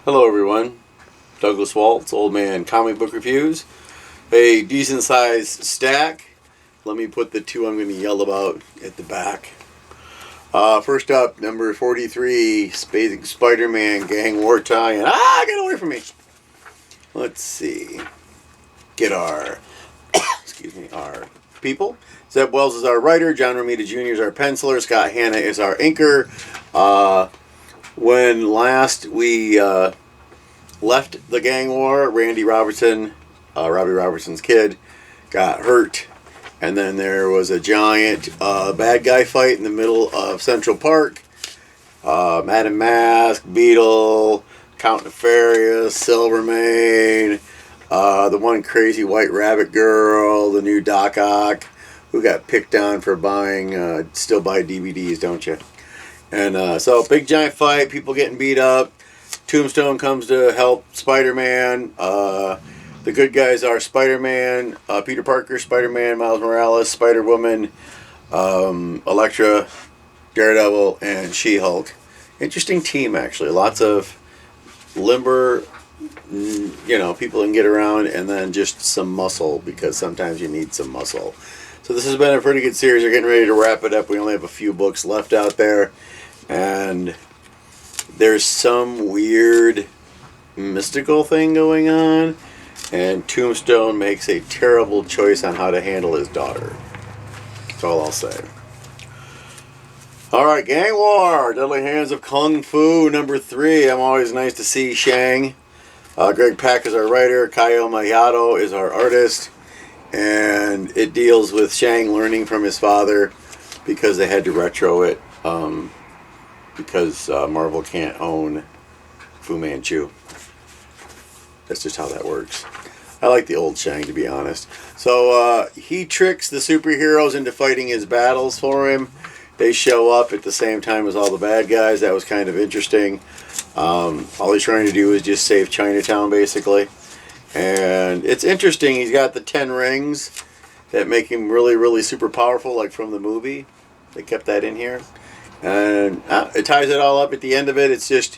Hello everyone, Douglas Waltz, Old Man Comic Book Reviews. A decent sized stack. Let me put the two I'm going to yell about at the back. First up, number 43, Spider-Man Gang War Tie-In. Get away from me! Let's see. Get our, our people. Zeb Wells is our writer, John Romita Jr. is our penciler, Scott Hanna is our inker. When last we left the gang war, Randy Robertson, Robbie Robertson's kid, got hurt. And then there was a giant bad guy fight in the middle of Central Park. Madam Mask, Beetle, Count Nefarious, Silvermane, the one crazy white rabbit girl, the new Doc Ock, who got picked on for buying, still buy DVDs, don't you? And so, big giant fight, people getting beat up. Tombstone comes to help Spider-Man. The good guys are Spider-Man, Peter Parker, Spider-Man, Miles Morales, Spider-Woman, Elektra, Daredevil, and She-Hulk. Interesting team, actually. Lots of limber, people can get around, and then just some muscle, because sometimes you need some muscle. So this has been a pretty good series. We're getting ready to wrap it up. We only have a few books left out there. And there's some weird mystical thing going on, and Tombstone makes a terrible choice on how to handle his daughter. That's all I'll say. Alright, Gang War, Deadly Hands of Kung Fu, number 3. I'm always nice to see Shang. Greg Pak is our writer, Kaio Mayato is our artist, and it deals with Shang learning from his father because they had to retro it. Because Marvel can't own Fu Manchu. That's just how that works. I like the old Shang, to be honest. So he tricks the superheroes into fighting his battles for him. They show up at the same time as all the bad guys. That was kind of interesting. All he's trying to do is just save Chinatown, basically. And it's interesting. He's got the 10 rings that make him really, really super powerful, like from the movie. They kept that in here. And it ties it all up at the end of it. It's just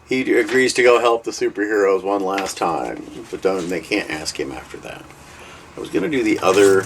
he agrees to go help the superheroes one last time. But they can't ask him after that. I was going to do the other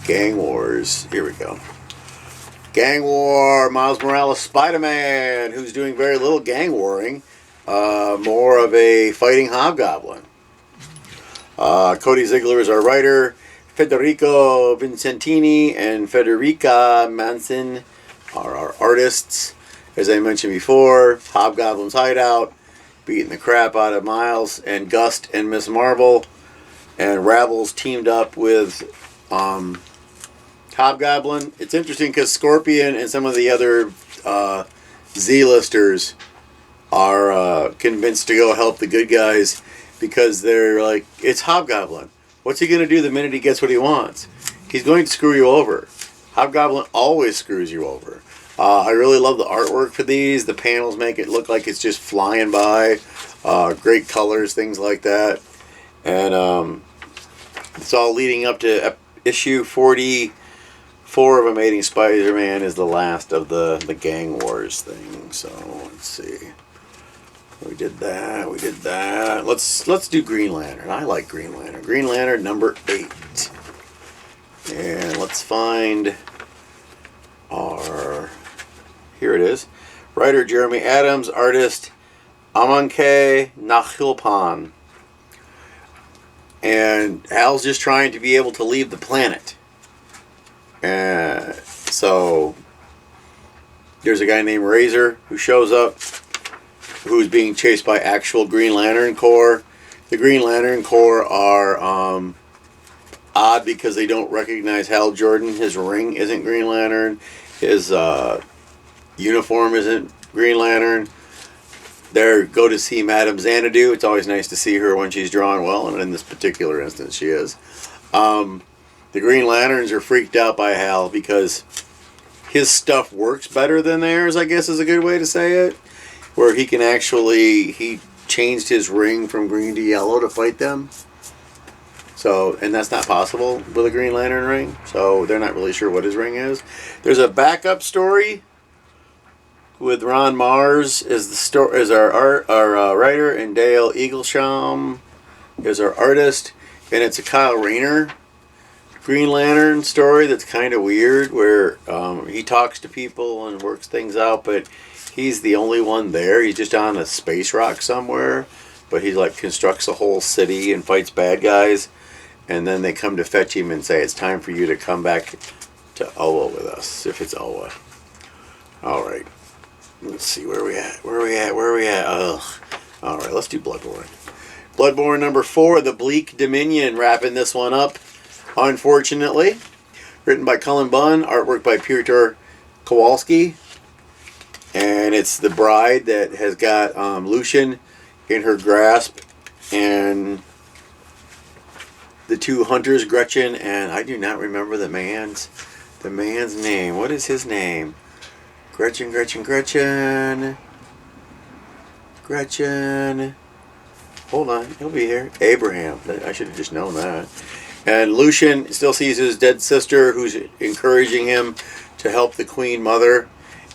Gang Wars. Here we go. Gang War, Miles Morales, Spider-Man, who's doing very little gang warring. More of a fighting hobgoblin. Cody Ziegler is our writer. Federico Vincentini and Federica Manson are our artists. As I mentioned before, Hobgoblin's hideout, beating the crap out of Miles and Gust and Miss Marvel, and Ravels teamed up with Hobgoblin. It's interesting because Scorpion and some of the other Z-listers are convinced to go help the good guys because they're like, it's Hobgoblin. What's he going to do the minute he gets what he wants? He's going to screw you over. Hobgoblin always screws you over. I really love the artwork for these. The panels make it look like it's just flying by. Great colors, things like that. And it's all leading up to issue 44 of Amazing Spider-Man is the last of the Gang Wars thing. So, let's see. We did that. Let's do Green Lantern. I like Green Lantern. Green Lantern number 8. And let's find our... Here it is. Writer Jeremy Adams. Artist Amanke Nakhilpan. And Hal's just trying to be able to leave the planet. So there's a guy named Razor who shows up, who's being chased by actual Green Lantern Corps. The Green Lantern Corps are odd because they don't recognize Hal Jordan. His ring isn't Green Lantern. His uniform isn't Green Lantern. They go to see Madame Xanadu. It's always nice to see her when she's drawn well, and in this particular instance she is. The Green Lanterns are freaked out by Hal because his stuff works better than theirs, I guess is a good way to say it. Where he can actually, he changed his ring from green to yellow to fight them. So, and that's not possible with a Green Lantern ring. So they're not really sure what his ring is. There's a backup story with Ron Mars is our writer, and Dale Eaglesham is our artist, and it's a Kyle Rayner Green Lantern story that's kind of weird, where he talks to people and works things out, but he's the only one there. He's just on a space rock somewhere, but he like constructs a whole city and fights bad guys, and then they come to fetch him and say it's time for you to come back to Oa with us, if it's Oa. All right. Let's see, where are we at? Ugh. All right, let's do Bloodborne. Bloodborne number 4, The Bleak Dominion, wrapping this one up, unfortunately. Written by Cullen Bunn, artwork by Piotr Kowalski. And it's the bride that has got Lucian in her grasp, and the two hunters, Gretchen, and I do not remember the man's name. What is his name? Gretchen. Hold on, he'll be here. Abraham. I should have just known that. And Lucian still sees his dead sister, who's encouraging him to help the Queen Mother,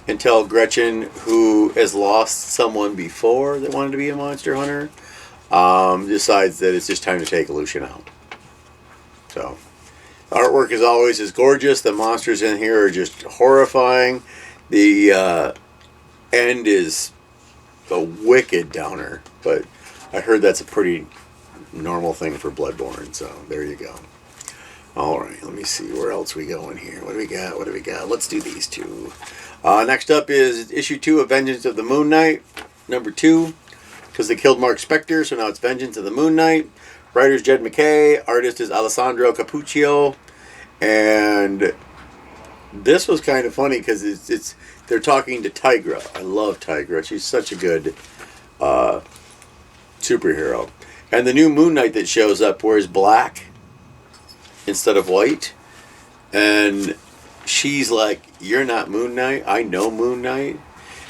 until Gretchen, who has lost someone before that wanted to be a monster hunter, decides that it's just time to take Lucian out. So, the artwork, as always, is gorgeous. The monsters in here are just horrifying. The end is a wicked downer, but I heard that's a pretty normal thing for Bloodborne, so there you go. Alright, let me see where else we going here. What do we got? Let's do these two. Next up is issue 2 of Vengeance of the Moon Knight, number 2, because they killed Mark Spector, so now it's Vengeance of the Moon Knight. Writer's Jed MacKay, artist is Alessandro Cappuccio, and this was kind of funny because it's they're talking to Tigra. I love Tigra. She's such a good superhero. And the new Moon Knight that shows up wears black instead of white. And she's like, "You're not Moon Knight. I know Moon Knight."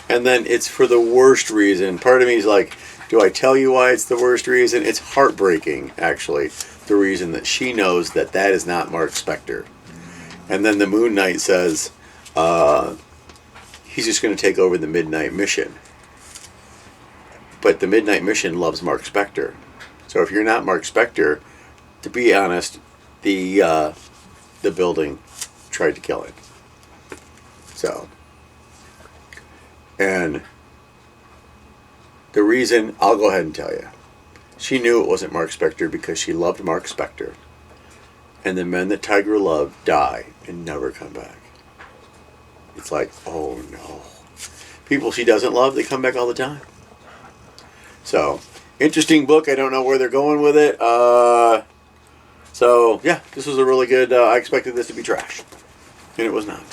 And then it's for the worst reason. Part of me is like, do I tell you why it's the worst reason? It's heartbreaking, actually, the reason that she knows that is not Mark Spector. And then the Moon Knight says, he's just going to take over the Midnight Mission. But the Midnight Mission loves Mark Spector. So if you're not Mark Spector, to be honest, the building tried to kill him. So, and the reason, I'll go ahead and tell you. She knew it wasn't Mark Spector because she loved Mark Spector. And the men that Tigra loved die and never come back. It's like, oh no. People she doesn't love, they come back all the time. So, interesting book. I don't know where they're going with it. So, yeah, this was a really good, I expected this to be trash. And it was not.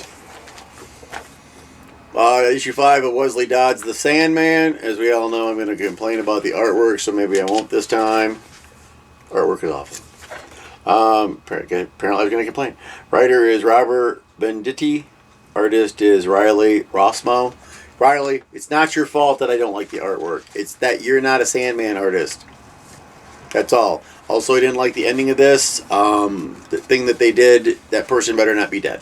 Issue 5 of Wesley Dodd's The Sandman. As we all know, I'm going to complain about the artwork, so maybe I won't this time. Artwork is awful. Apparently I was going to complain. Writer is Robert Venditti. Artist is Riley Rossmo. Riley, it's not your fault that I don't like the artwork. It's that you're not a Sandman artist. That's all. Also, I didn't like the ending of this. The thing that they did, that person better not be dead.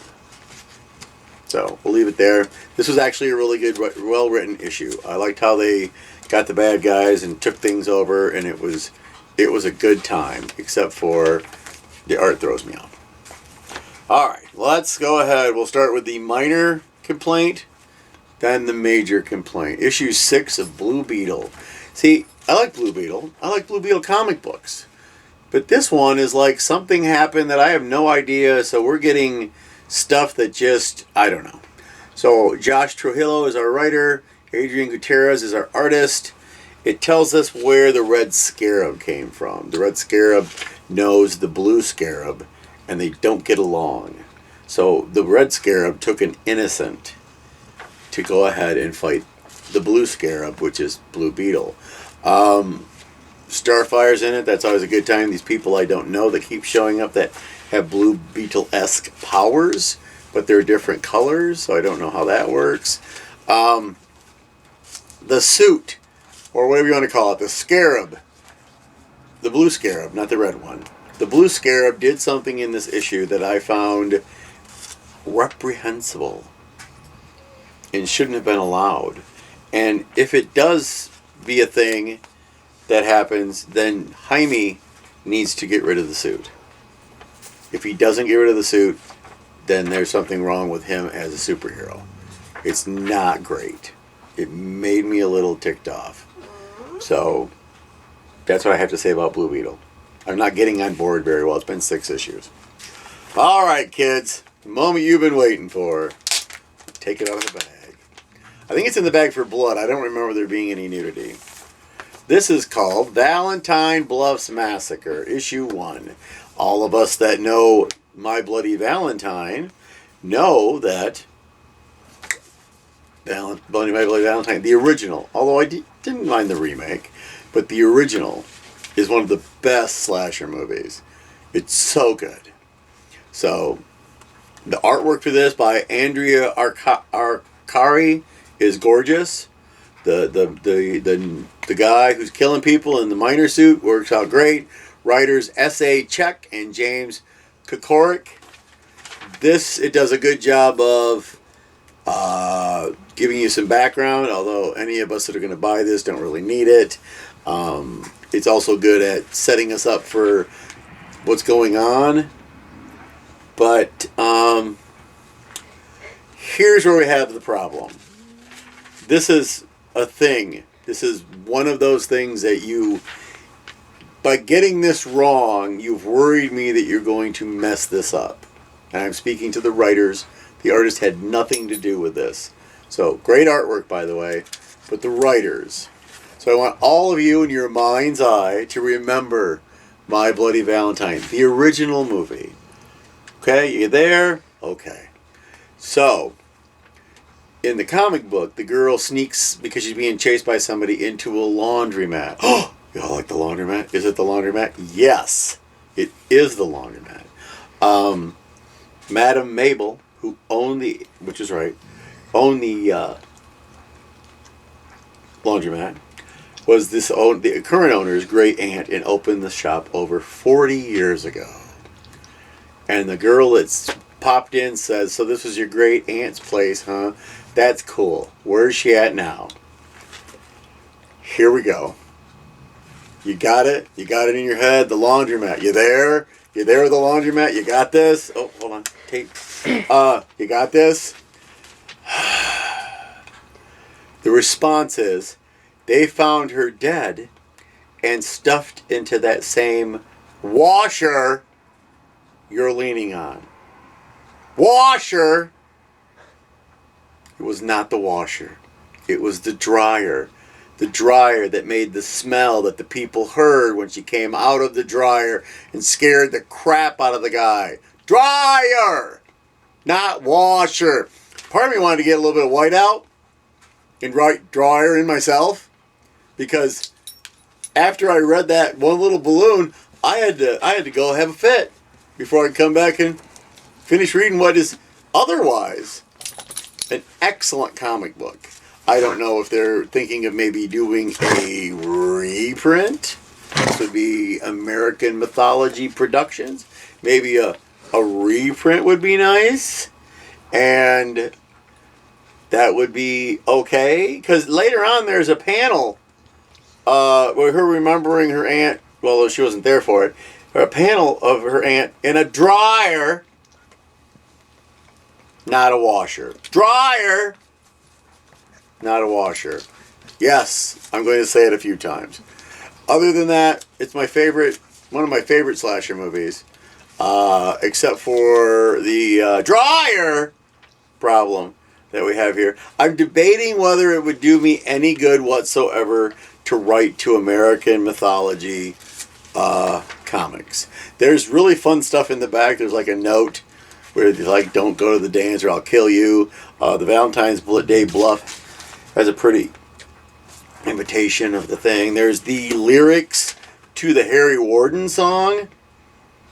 So, we'll leave it there. This was actually a really good, well-written issue. I liked how they got the bad guys and took things over, and it was a good time, except for the art throws me off. Alright, let's go ahead. We'll start with the minor complaint, then the major complaint. Issue 6 of Blue Beetle. See, I like Blue Beetle. I like Blue Beetle comic books. But this one is like something happened that I have no idea, so we're getting stuff that just, I don't know. So Josh Trujillo is our writer. Adrian Gutierrez is our artist. It tells us where the Red Scarab came from. The Red Scarab knows the Blue Scarab, and they don't get along. So the Red Scarab took an innocent to go ahead and fight the Blue Scarab, which is Blue Beetle. Starfire's in it. That's always a good time. These people I don't know that keep showing up that have Blue Beetle-esque powers, but they're different colors, so I don't know how that works. The suit, or whatever you want to call it, the scarab, the Blue Scarab, not the red one. The Blue Scarab did something in this issue that I found reprehensible. and shouldn't have been allowed. And if it does be a thing that happens, then Jaime needs to get rid of the suit. If he doesn't get rid of the suit, then there's something wrong with him as a superhero. It's not great. It made me a little ticked off. So that's what I have to say about Blue Beetle. I'm not getting on board very well. It's been 6 issues. All right, kids. The moment you've been waiting for. Take it out of the bag. I think it's in the bag for blood. I don't remember there being any nudity. This is called Valentine Bluffs Massacre, Issue 1. All of us that know My Bloody Valentine know that My Bloody Valentine, the original, although I didn't mind the remake, but the original is one of the best slasher movies. It's so good. So, the artwork for this by Andrea Arcari is gorgeous. The guy who's killing people in the miner suit works out great. Writers S.A. Check and James Kokorik. It does a good job of giving you some background, although any of us that are going to buy this don't really need it. It's also good at setting us up for what's going on. But here's where we have the problem. This is a thing. This is one of those things that by getting this wrong, you've worried me that you're going to mess this up. And I'm speaking to the writers. The artist had nothing to do with this. So, great artwork, by the way. But the writers. So I want all of you in your mind's eye to remember My Bloody Valentine, the original movie. Okay, you there? Okay. So, in the comic book, the girl sneaks, because she's being chased by somebody, into a laundromat. Oh, y'all like the laundromat? Is it the laundromat? Yes, it is the laundromat. Madame Mabel, who owned the laundromat, was the current owner's great aunt and opened the shop over 40 years ago. And the girl that's popped in says, "So this was your great aunt's place, huh? That's cool. Where's she at now?" Here we go. You got it? You got it in your head? The laundromat. You there? You there with the laundromat? You got this? Oh, hold on. Tape. You got this? The response is, they found her dead and stuffed into that same washer you're leaning on. Washer! It was not the washer. It was the dryer. The dryer that made the smell that the people heard when she came out of the dryer and scared the crap out of the guy. Dryer! Not washer. Part of me wanted to get a little bit of white out and write dryer in myself, because after I read that one little balloon, I had to go have a fit before I could come back and finish reading what is otherwise an excellent comic book. I don't know if they're thinking of maybe doing a reprint. This would be American Mythology Productions. Maybe a reprint would be nice. And that would be okay. Because later on there's a panel where her remembering her aunt, well, she wasn't there for it, a panel of her aunt in a dryer, not a washer. Dryer, not a washer. Yes, I'm going to say it a few times. Other than that, it's my favorite, one of my favorite slasher movies, except for the dryer problem that we have here. I'm debating whether it would do me any good whatsoever to write to American Mythology comics. There's really fun stuff in the back. There's like a note where it's like, "Don't go to the dance or I'll kill you." The Valentine's Day Bluff has a pretty imitation of the thing. There's the lyrics to the Harry Warden song,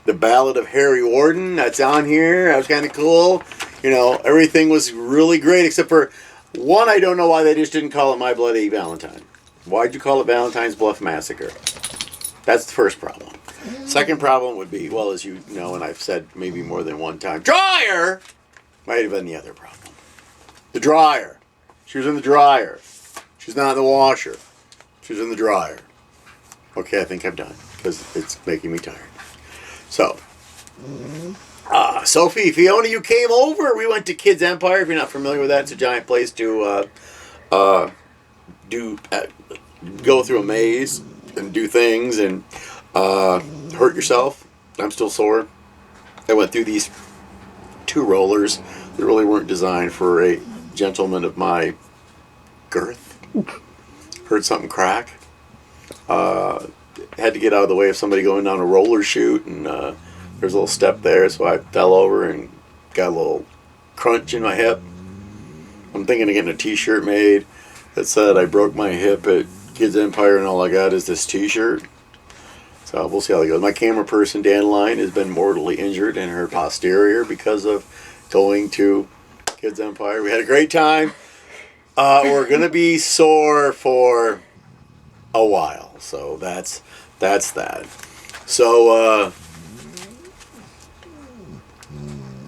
the Ballad of Harry Warden. That's on here. That was kind of cool. You know, everything was really great except for one. I don't know why they just didn't call it My Bloody Valentine. Why'd you call it Valentine's Bluff Massacre? That's the first problem. Second problem would be, well, as you know, and I've said maybe more than one time, dryer might have been the other problem. The dryer. She was in the dryer. She's not in the washer. She was in the dryer. Okay, I think I'm done because it's making me tired. So, Sophie, Fiona, you came over. We went to Kids Empire. If you're not familiar with that, it's a giant place to go through a maze and do things and hurt yourself. I'm still sore. I went through these 2 rollers that really weren't designed for a gentleman of my girth. Heard something crack. Had to get out of the way of somebody going down a roller chute, and there's a little step there, so I fell over and got a little crunch in my hip. I'm thinking of getting a t-shirt made that said I broke my hip at Kids Empire and all I got is this t-shirt. So we'll see how it goes. My camera person, Dandelion, has been mortally injured in her posterior because of going to Kids Empire. We had a great time. We're going to be sore for a while. So that's that. So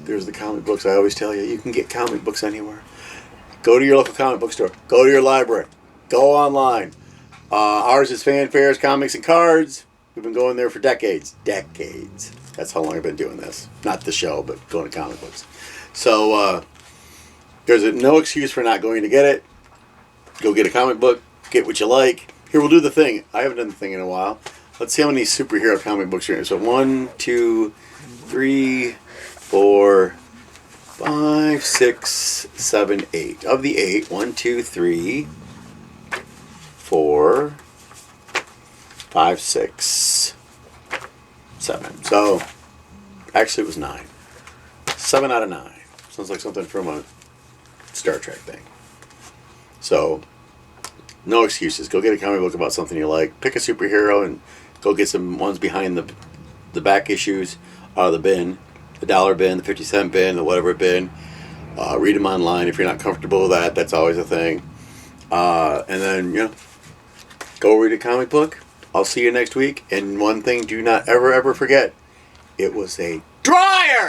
there's the comic books. I always tell you, you can get comic books anywhere. Go to your local comic book store. Go to your library. Go online. Ours is Fanfares, Comics, and Cards. We've been going there for decades. Decades. That's how long I've been doing this. Not the show, but going to comic books. So there's no excuse for not going to get it. Go get a comic book. Get what you like. Here, we'll do the thing. I haven't done the thing in a while. Let's see how many superhero comic books are in. So 1, 2, 3, 4, 5, 6, 7, 8. Of the 8, 1, 2, 3, 4, 5, 6, 7. So, actually it was 9. 7 out of 9. Sounds like something from a Star Trek thing. So, no excuses. Go get a comic book about something you like. Pick a superhero and go get some ones behind the back issues out of the bin. The $1 bin, the 50-cent bin, the whatever bin. Read them online. If you're not comfortable with that, that's always a thing. And then, go read a comic book. I'll see you next week. And one thing, do not ever forget, it was a dryer!